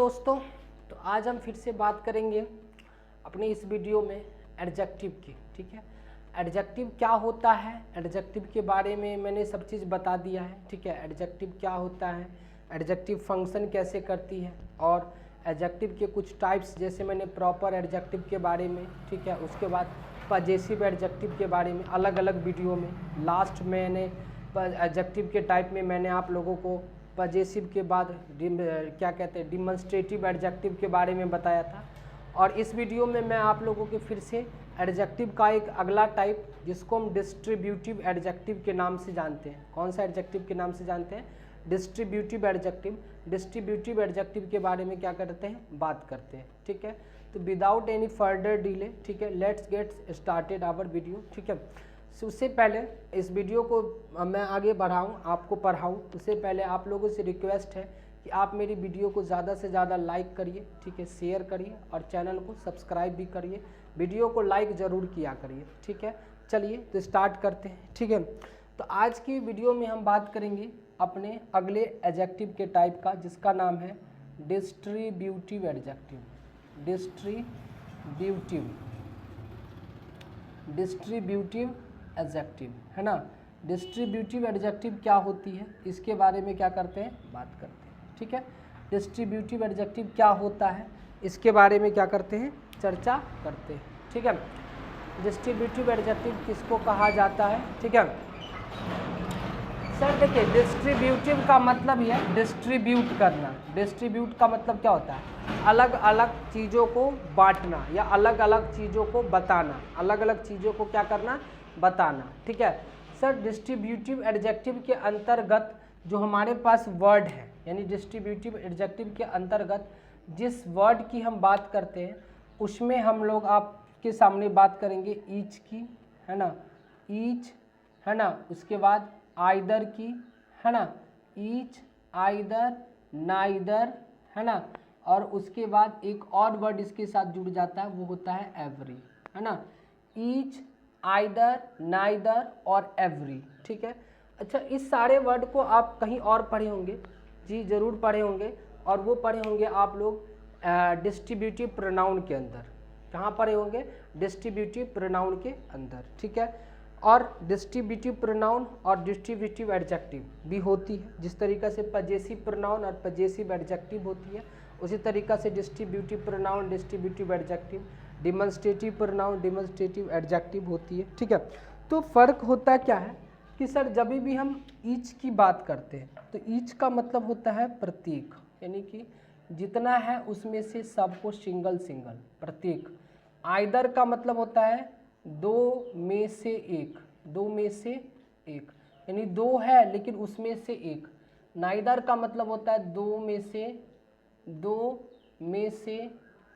दोस्तों, तो आज हम फिर से बात करेंगे अपने इस वीडियो में एडजेक्टिव की। ठीक है, एडजेक्टिव क्या होता है, एडजेक्टिव के बारे में मैंने सब चीज़ बता दिया है। ठीक है, एडजेक्टिव क्या होता है, एडजेक्टिव फंक्शन कैसे करती है, और एडजेक्टिव के कुछ टाइप्स जैसे मैंने प्रॉपर एडजेक्टिव के बारे में, ठीक है, उसके बाद पजेसिव एडजेक्टिव के बारे में अलग अलग वीडियो में, लास्ट मैंने एडजेक्टिव के टाइप में मैंने आप लोगों को पजेसिव के बाद क्या कहते हैं डिमॉन्स्ट्रेटिव एडजेक्टिव के बारे में बताया था। और इस वीडियो में मैं आप लोगों के फिर से एडजेक्टिव का एक अगला टाइप जिसको हम डिस्ट्रीब्यूटिव एडजेक्टिव के नाम से जानते हैं। कौन सा एडजेक्टिव के नाम से जानते हैं? Distributive adjective. डिस्ट्रीब्यूटिव एडजेक्टिव के बारे में क्या करते हैं, बात करते हैं। ठीक है, तो विदाउट एनी फर्दर डिले, ठीक है, let's get started our video. ठीक है, उससे पहले इस वीडियो को मैं आगे बढ़ाऊं, आपको पढ़ाऊं, उससे पहले आप लोगों से रिक्वेस्ट है कि आप मेरी वीडियो को ज़्यादा से ज़्यादा लाइक करिए, ठीक है, शेयर करिए और चैनल को सब्सक्राइब भी करिए। वीडियो को लाइक ज़रूर किया करिए। ठीक है, चलिए तो स्टार्ट करते हैं। ठीक है, तो आज की वीडियो में हम बात करेंगे अपने अगले एडजेक्टिव के टाइप का, जिसका नाम है डिस्ट्रीब्यूटिव एडजेक्टिव। डिस्ट्रीब्यूटिव एडजेक्टिव है ना। डिस्ट्रीब्यूटिव एडजेक्टिव क्या होती है, इसके बारे में क्या करते हैं, बात करते हैं। ठीक है, डिस्ट्रीब्यूटिव एडजेक्टिव क्या होता है, इसके बारे में क्या करते हैं, चर्चा करते हैं। ठीक है, डिस्ट्रीब्यूटिव एडजेक्टिव किसको कहा जाता है? ठीक है सर, देखिए डिस्ट्रीब्यूटिव का मतलब ही है डिस्ट्रीब्यूट करना। डिस्ट्रीब्यूट का मतलब क्या होता है? अलग अलग चीज़ों को बांटना या अलग अलग चीज़ों को बताना, अलग अलग चीज़ों को क्या करना, बताना। ठीक है सर, डिस्ट्रीब्यूटिव एडजेक्टिव के अंतर्गत जो हमारे पास वर्ड है, यानी डिस्ट्रीब्यूटिव एडजेक्टिव के अंतर्गत जिस वर्ड की हम बात करते हैं उसमें हम लोग आपके सामने बात करेंगे ईच की, है ना, ईच, है ना, उसके बाद आइदर की, है ना, ईच, आइदर, नाइदर, है ना, और उसके बाद एक और वर्ड इसके साथ जुड़ जाता है, वो होता है एवरी, है ना, ईच, आइदर, नाइदर और एवरी। ठीक है, अच्छा, इस सारे वर्ड को आप कहीं और पढ़े होंगे, जी ज़रूर पढ़े होंगे, और वो पढ़े होंगे आप लोग डिस्ट्रीब्यूटिव प्रोनाउन के अंदर। कहाँ पढ़े होंगे? डिस्ट्रीब्यूटिव प्रोनाउन के अंदर। ठीक है, और डिस्ट्रीब्यूटिव प्रोनाउन और डिस्ट्रीब्यूटिव एडजेक्टिव भी होती है। जिस तरीक़ा से पजेसिव प्रोनाउन और पजेसिव एडजेक्टिव होती है, उसी तरीक़ा से distributive pronoun, distributive adjective, demonstrative pronoun, demonstrative adjective होती है। ठीक है, तो फ़र्क होता क्या है कि सर जब भी हम ईच की बात करते हैं तो ईच का मतलब होता है प्रत्येक, यानी कि जितना है उसमें से सबको सिंगल सिंगल, प्रत्येक। आइदर का मतलब होता है दो में से एक, दो में से एक, यानी दो है लेकिन उसमें से एक। नाइदर का मतलब होता है दो में से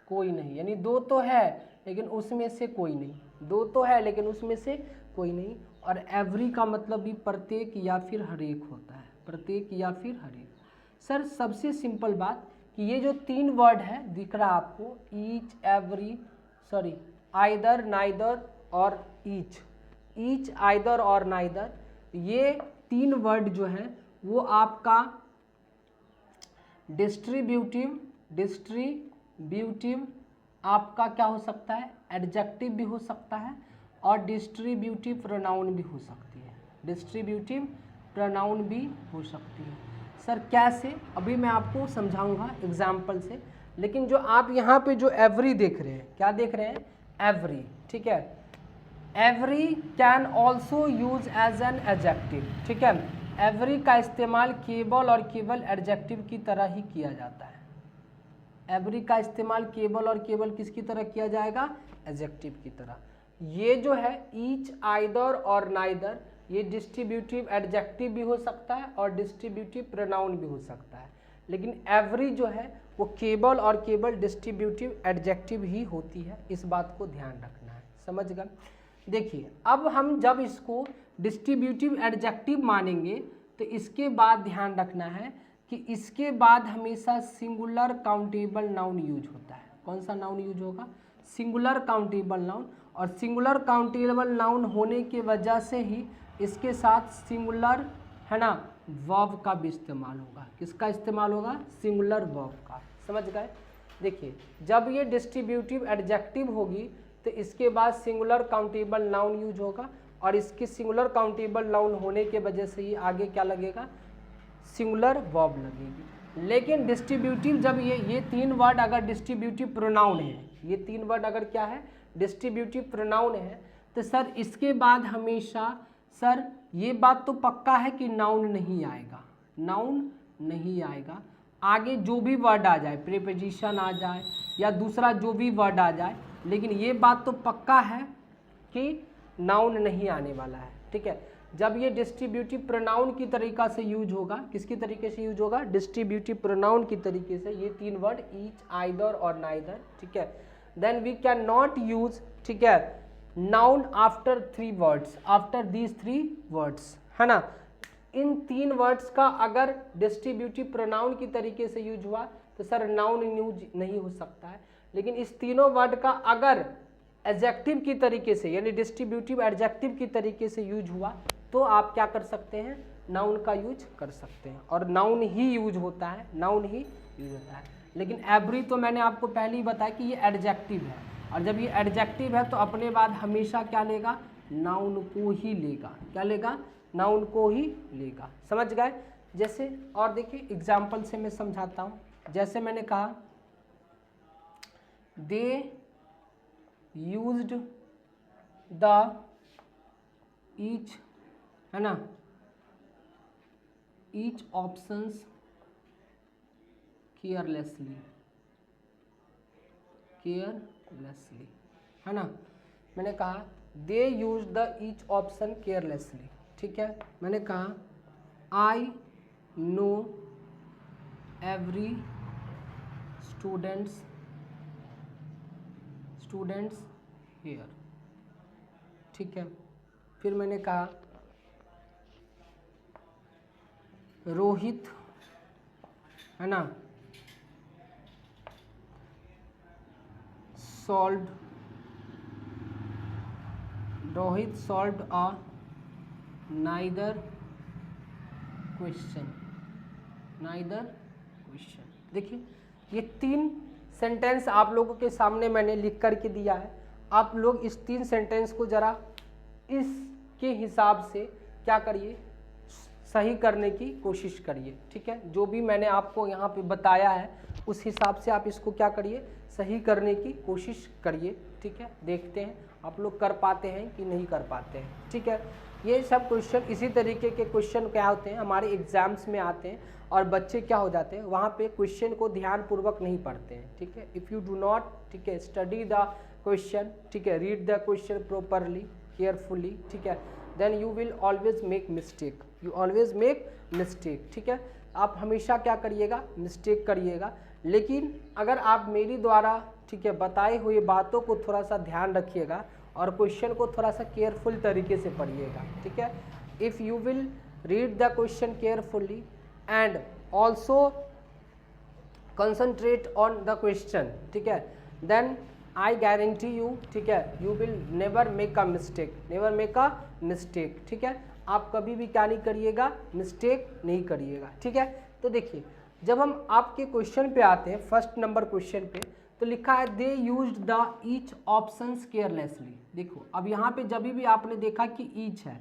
कोई नहीं, यानी दो तो है लेकिन उसमें से कोई नहीं, दो तो है लेकिन उसमें से कोई नहीं। और एवरी का मतलब भी प्रत्येक या फिर हरेक होता है, प्रत्येक या फिर हरेक। सर सबसे सिंपल बात कि ये जो तीन वर्ड है दिख रहा है आपको, each, every, sorry either, neither और ईच, आइदर और नाइदर, ये तीन वर्ड जो है वो आपका डिस्ट्रीब्यूटिव आपका क्या हो सकता है, एडजेक्टिव भी हो सकता है और डिस्ट्रीब्यूटिव प्रोनाउन भी हो सकती है, डिस्ट्रीब्यूटिव प्रोनाउन भी हो सकती है। सर कैसे, अभी मैं आपको समझाऊंगा एग्जाम्पल से, लेकिन जो आप यहाँ पे जो एवरी देख रहे हैं, क्या देख रहे हैं, एवरी। ठीक है, every can also use as an adjective. ठीक है, एवरी का इस्तेमाल केवल और केवल एडजेक्टिव की तरह ही किया जाता है। एवरी का इस्तेमाल केवल और केवल किसकी तरह किया जाएगा, एडजेक्टिव की तरह। ये जो है ईच, आइदर और नाइदर, ये डिस्ट्रीब्यूटिव एडजेक्टिव भी हो सकता है और डिस्ट्रीब्यूटिव प्रोनाउन भी हो सकता है, लेकिन एवरी जो है वो केवल और केवल डिस्ट्रीब्यूटिव एडजेक्टिव ही होती है। इस बात को ध्यान रखना है, समझ गए। देखिए अब हम जब इसको डिस्ट्रीब्यूटिव एडजेक्टिव मानेंगे तो इसके बाद ध्यान रखना है कि इसके बाद हमेशा सिंगुलर काउंटेबल नाउन यूज होता है। कौन सा नाउन यूज होगा, सिंगुलर काउंटेबल नाउन। और सिंगुलर काउंटेबल नाउन होने की वजह से ही इसके साथ सिंगुलर, है ना, वर्ब का भी इस्तेमाल होगा। किसका इस्तेमाल होगा, सिंगुलर वर्ब का। समझ गए। देखिए जब ये डिस्ट्रीब्यूटिव एडजेक्टिव होगी तो इसके बाद सिंगुलर काउंटेबल नाउन यूज होगा, और इसकी सिंगुलर काउंटेबल नाउन होने के वजह से ही आगे क्या लगेगा, सिंगुलर वर्ब लगेगी। लेकिन डिस्ट्रीब्यूटिव जब ये तीन वर्ड अगर डिस्ट्रीब्यूटिव प्रोनाउन है, ये तीन वर्ड अगर क्या है, डिस्ट्रीब्यूटिव प्रोनाउन है, तो सर इसके बाद हमेशा सर ये बात तो पक्का है कि नाउन नहीं आएगा, नाउन नहीं आएगा। आगे जो भी वर्ड आ जाए, प्रीपोजिशन आ जाए या दूसरा जो भी वर्ड आ जाए, लेकिन ये बात तो पक्का है कि नाउन नहीं आने वाला है। ठीक है, जब ये डिस्ट्रीब्यूटिव प्रोनाउन की तरीका से यूज होगा, किसकी तरीके से यूज होगा, डिस्ट्रीब्यूटिव प्रोनाउन की तरीके से, ये तीन वर्ड ईच, आइदर और नाइदर। ठीक है, then we can not use, ठीक है, noun after three words, after these three words, है ना। इन तीन वर्ड्स का अगर डिस्ट्रीब्यूटिव प्रोनाउन की तरीके से यूज हुआ तो सर नाउन यूज नहीं हो सकता है। लेकिन इस तीनों वर्ड का अगर एडजेक्टिव की तरीके से, यानी डिस्ट्रीब्यूटिव एडजेक्टिव की तरीके से यूज हुआ तो आप क्या कर सकते हैं, नाउन का यूज कर सकते हैं, और नाउन ही यूज होता है, नाउन ही यूज होता है। लेकिन एवरी तो मैंने आपको पहले ही बताया कि ये एडजेक्टिव है, और जब ये एडजेक्टिव है तो अपने बाद हमेशा क्या लेगा, नाउन को ही लेगा। क्या लेगा, नाउन को ही लेगा। समझ गए। जैसे और देखिए एग्जाम्पल से मैं समझाता हूँ। जैसे मैंने कहा दे यूज्ड द ईच, है ना, ईच ऑप्शंस केयरलेसली, केयरलेसली, है ना। मैंने कहा they use the each option carelessly. ठीक है, मैंने कहा I know every students here. ठीक है, फिर मैंने कहा रोहित, है ना, Rohit solved another question. देखिए ये तीन सेंटेंस आप लोगों के सामने मैंने लिख करके दिया है। आप लोग इस तीन सेंटेंस को ज़रा इसके हिसाब से क्या करिए, सही करने की कोशिश करिए। ठीक है, जो भी मैंने आपको यहाँ पे बताया है उस हिसाब से आप इसको क्या करिए, सही करने की कोशिश करिए। ठीक है, देखते हैं आप लोग कर पाते हैं कि नहीं कर पाते हैं। ठीक है, ये सब क्वेश्चन इसी तरीके के क्वेश्चन क्या होते हैं, हमारे एग्जाम्स में आते हैं, और बच्चे क्या हो जाते हैं, वहाँ पे क्वेश्चन को ध्यानपूर्वक नहीं पढ़ते हैं। ठीक है, इफ़ यू डू नॉट, ठीक है, स्टडी द क्वेश्चन, ठीक है, read the question properly, carefully, ठीक है, then you will always make mistake, you always make mistake. ठीक है, आप हमेशा क्या करिएगा, मिस्टेक करिएगा। लेकिन अगर आप मेरी द्वारा, ठीक है, बताए हुए बातों को थोड़ा सा ध्यान रखिएगा और क्वेश्चन को थोड़ा सा केयरफुल तरीके से पढ़िएगा। ठीक है, if you will read the question carefully and also concentrate on the question, ठीक है, देन आई गारंटी यू, ठीक है, you will never make a mistake, never make a mistake. ठीक है, आप कभी भी क्या नहीं करिएगा, मिस्टेक नहीं करिएगा। ठीक है, तो देखिए जब हम आपके क्वेश्चन पे आते हैं, फर्स्ट नंबर क्वेश्चन पे, तो लिखा है they used the each options carelessly. देखो अब यहाँ पे जब भी आपने देखा कि ईच है,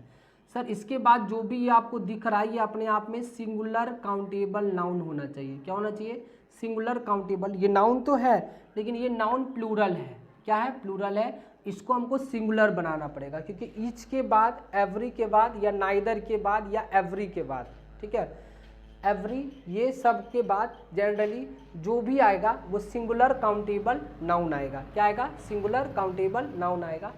सर इसके बाद जो भी ये आपको दिख रहा है ये अपने आप में सिंगुलर काउंटेबल नाउन होना चाहिए। क्या होना चाहिए, सिंगुलर काउंटेबल। ये नाउन तो है लेकिन ये नाउन प्लूरल है। क्या है, प्लूरल है। इसको हमको सिंगुलर बनाना पड़ेगा, क्योंकि ईच के बाद, एवरी के बाद, या नाइदर के बाद, या एवरी के बाद, ठीक है, एवरी, ये सब के बाद जनरली जो भी आएगा वो सिंगुलर काउंटेबल नाउन आएगा। क्या आएगा, सिंगुलर काउंटेबल नाउन आएगा।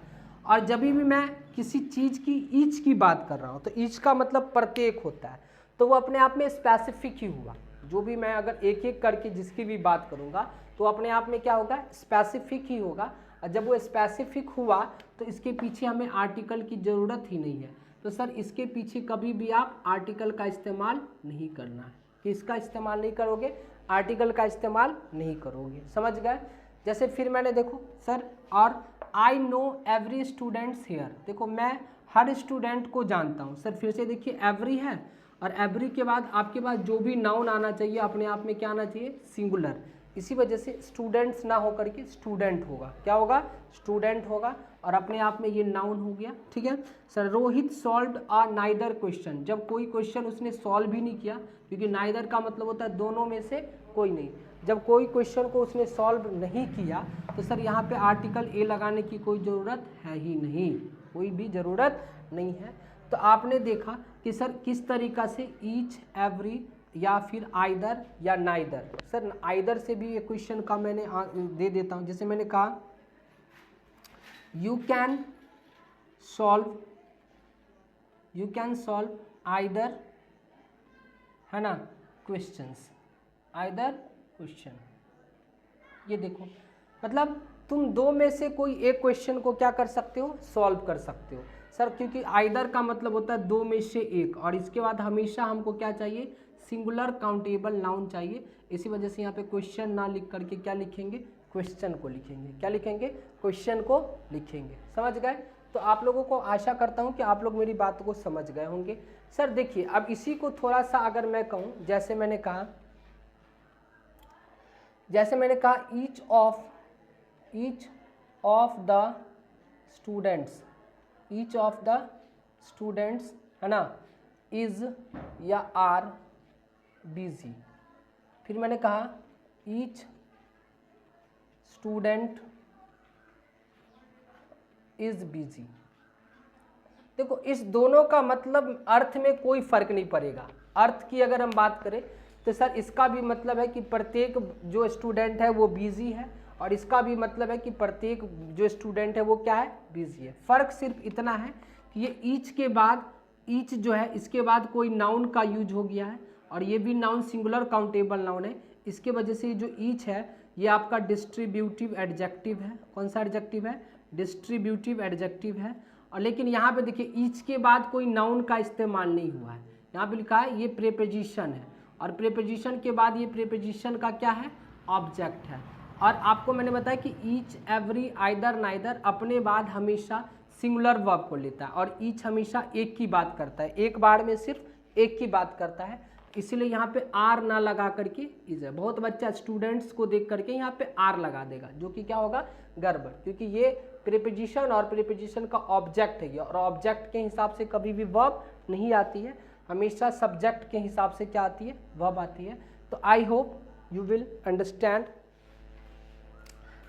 और जब भी मैं किसी चीज़ की ईच की बात कर रहा हूँ तो ईच का मतलब प्रत्येक होता है, तो वो अपने आप में स्पेसिफिक ही हुआ। जो भी मैं अगर एक एक करके जिसकी भी बात करूँगा तो अपने आप में क्या होगा, स्पेसिफिक ही होगा। और जब वो स्पेसिफिक हुआ तो इसके पीछे हमें आर्टिकल की ज़रूरत ही नहीं है। तो सर इसके पीछे कभी भी आप आर्टिकल का इस्तेमाल नहीं करना है। किसका इस्तेमाल नहीं करोगे, आर्टिकल का इस्तेमाल नहीं करोगे। समझ गए। जैसे फिर मैंने देखो सर, और आई नो एवरी स्टूडेंट्स हेयर। देखो मैं हर स्टूडेंट को जानता हूँ। सर फिर से देखिए एवरी है, और एवरी के बाद आपके पास जो भी नाउन आना चाहिए अपने आप में क्या आना चाहिए, सिंगुलर। इसी वजह से स्टूडेंट्स ना होकर के स्टूडेंट होगा। क्या होगा? स्टूडेंट होगा, और अपने आप में ये नाउन हो गया। ठीक है sir. Rohit solved another question, जब कोई क्वेश्चन उसने सॉल्व ही नहीं किया, क्योंकि नाइदर का मतलब होता है दोनों में से कोई नहीं। जब कोई क्वेश्चन को उसने सॉल्व नहीं किया तो सर यहाँ पे आर्टिकल ए लगाने की कोई ज़रूरत है ही नहीं, कोई भी ज़रूरत नहीं है। तो आपने देखा कि सर किस तरीक़ा से ईच, एवरी या फिर आइदर या नाइदर। सर आइदर से भी एक क्वेश्चन का मैंने दे देता हूँ। जैसे मैंने कहा यू कैन सॉल्व आइदर, है ना, क्वेश्चंस, आइदर क्वेश्चन। ये देखो, मतलब तुम दो में से कोई एक क्वेश्चन को क्या कर सकते हो? सॉल्व कर सकते हो सर, क्योंकि आइदर का मतलब होता है दो में से एक, और इसके बाद हमेशा हमको क्या चाहिए? सिंगुलर काउंटेबल नाउन चाहिए। इसी वजह से यहाँ पे क्वेश्चन ना लिख करके क्या लिखेंगे? क्वेश्चन को लिखेंगे। क्या लिखेंगे? क्वेश्चन को लिखेंगे। समझ गए? तो आप लोगों को आशा करता हूँ कि आप लोग मेरी बात को समझ गए होंगे। सर देखिए, अब इसी को थोड़ा सा अगर मैं कहूँ, जैसे मैंने कहा ईच ऑफ द स्टूडेंट्स, है ना, इज या आर बिजी। फिर मैंने कहा ईच स्टूडेंट इज बिजी। देखो, इस दोनों का मतलब अर्थ में कोई फर्क नहीं पड़ेगा। अर्थ की अगर हम बात करें तो सर इसका भी मतलब है कि प्रत्येक जो स्टूडेंट है वो बिजी है, और इसका भी मतलब है कि प्रत्येक जो स्टूडेंट है वो क्या है? बिजी है। फ़र्क सिर्फ इतना है कि ये ईच के बाद, ईच जो है इसके बाद कोई नाउन का यूज हो गया है, और ये भी नाउन सिंगुलर काउंटेबल नाउन है। इसके वजह से जो ईच है ये आपका डिस्ट्रीब्यूटिव एडजेक्टिव है। कौन सा एडजेक्टिव है? डिस्ट्रीब्यूटिव एडजेक्टिव है। और लेकिन यहाँ पे देखिए ईच के बाद कोई नाउन का इस्तेमाल नहीं हुआ है। यहाँ पे लिखा है ये प्रीपोजिशन है, और प्रीपोजिशन के बाद ये प्रीपोजिशन का क्या है? ऑब्जेक्ट है। और आपको मैंने बताया कि ईच, एवरी, आइदर, नाइदर अपने बाद हमेशा सिंगुलर वर्ब को लेता है, और ईच हमेशा एक की बात करता है, एक बार में सिर्फ एक की बात करता है। इसीलिए यहाँ पे आर ना लगा करके इज है। बहुत बच्चा स्टूडेंट्स को देख करके यहाँ पे आर लगा देगा, जो कि क्या होगा? गड़बड़, क्योंकि ये प्रीपोजिशन और प्रीपोजिशन का ऑब्जेक्ट है, और ऑब्जेक्ट के हिसाब से कभी भी वर्ब नहीं आती है, हमेशा सब्जेक्ट के हिसाब से क्या आती है? वर्ब आती है। तो I hope you will understand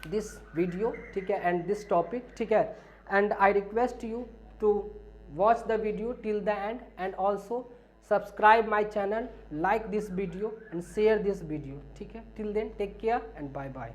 this video, ठीक है, एंड दिस टॉपिक, ठीक है, and I request you to watch the video till the end, and also subscribe my channel, like this video and share this video. ठीक है, till then take care and bye bye.